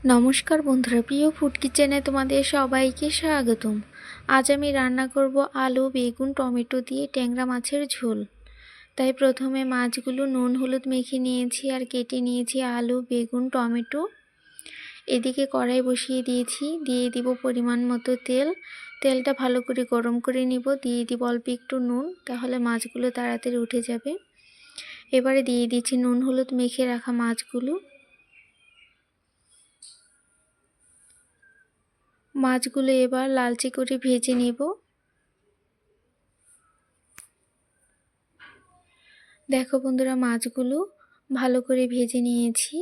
নমস্কার বন্ধুরা, প্রিয় ফুড কিচেনে তোমাদের সবাইকে স্বাগতম। আজ আমি রান্না করব আলু, বেগুন, টমেটো দিয়ে ট্যাংরা মাছের ঝোল। তাই প্রথমে মাছগুলো নুন হলুদ মেখে নিয়েছি আর কেটে নিয়েছি আলু, বেগুন, টমেটো। এদিকে কড়াই বসিয়ে দিয়েছি, দিয়ে দিব পরিমাণ মতো তেল। তেলটা ভালো করে গরম করে নিব, দিয়ে দিব অল্প একটু নুন, তাহলে মাছগুলো তাড়াতাড়ি উঠে যাবে। এবারে দিয়ে দিচ্ছি নুন হলুদ মেখে রাখা মাছগুলো। মাছগুলো এবার লালচে করে ভেজে নেব। দেখো বন্ধুরা, মাছগুলো ভালো করে ভেজে নিয়েছি।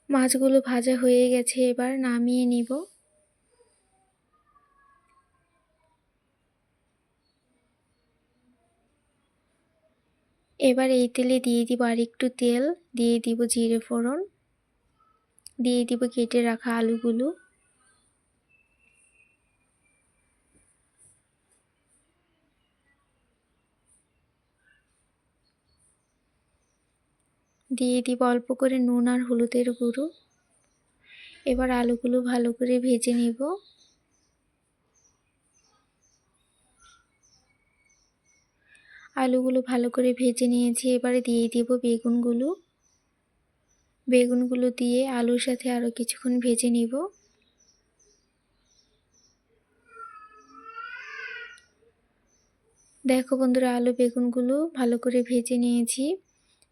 মাছগুলো ভাজা হয়ে গেছে, এবার নামিয়ে নিব। এবার এই তেলে দিয়ে দিব আর একটু তেল, দিয়ে দিব জিরে ফোড়ন, দিয়ে দিব কেটে রাখা আলুগুলো। দিয়ে দিব অল্প করে নুন আর হলুদের গুঁড়ো। এবার আলুগুলো ভালো করে ভেজে নিব। আলুগুলো ভালো করে ভেজে নিয়েছি, এবারে দিয়ে দিব বেগুনগুলো। বেগুনগুলো দিয়ে আলুর সাথে আরও কিছুক্ষণ ভেজে নিব। দেখো বন্ধুরা, আলু বেগুনগুলো ভালো করে ভেজে নিয়েছি।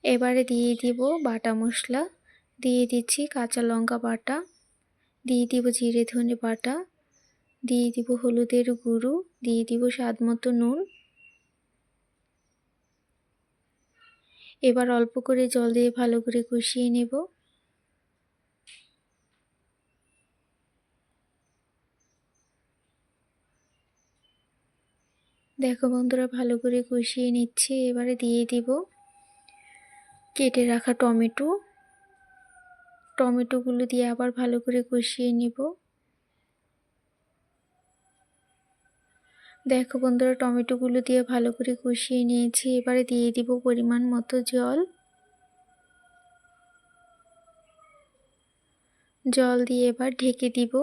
এবারে দিয়ে দিব বাটা মশলা, দিয়ে দিচ্ছি কাঁচা লঙ্কা বাটা, দিয়ে দিব জিরে ধনে বাটা, দিয়ে দিব হলুদের গুঁড়ো, দিয়ে দিব স্বাদ মতো নুন। এবার অল্প করে জল দিয়ে ভালো করে কষিয়ে নেব। দেখো বন্ধুরা, ভালো করে কষিয়ে নিচ্ছি। এবারে দিয়ে দিব কেটে রাখা টমেটো। টমেটোগুলো দিয়ে আবার ভালো করে কষিয়ে নিব। দেখো বন্ধুরা, টমেটোগুলো দিয়ে ভালো করে কষিয়ে নিয়েছি। এবারে দিয়ে দিব পরিমাণ মতো জল। জল দিয়ে এবার ঢেকে দিব।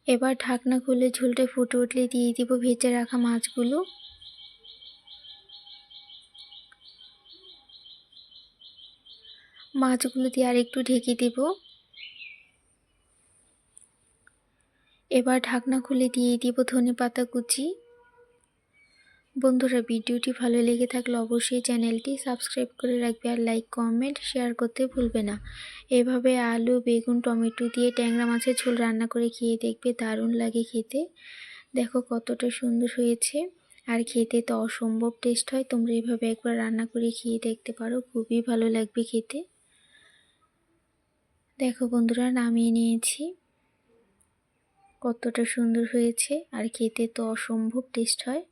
এবার ঢাকনা খুলে ঝোলটা ফুটে উঠলে দিয়ে দিব ভেজে রাখা মাছগুলো। মাছগুলো দিয়ে আর একটু ঢেকে দেব। এবার ঢাকনা খুলে দিয়ে দিব ধনেপাতা কুচি। বন্ধুরা, ভিডিওটি ভালো লেগে থাকলে অবশ্যই চ্যানেলটি সাবস্ক্রাইব করে রাখবে আর লাইক কমেন্ট শেয়ার করতে ভুলবে না। এভাবে আলু, বেগুন, টমেটো দিয়ে ট্যাংরা মাছের ঝোল রান্না করে খেয়ে দেখবে, দারুণ লাগে খেতে। দেখো কতটা সুন্দর হয়েছে, আর খেতে তো অসম্ভব টেস্ট হয়। তোমরা এভাবে একবার রান্না করে খেয়ে দেখতে পারো, খুবই ভালো লাগবে খেতে। দেখো বন্ধুরা, নামিয়ে নিয়েছি। কতটা সুন্দর হয়েছে, আর খেতে তো অসম্ভব টেস্ট হয়।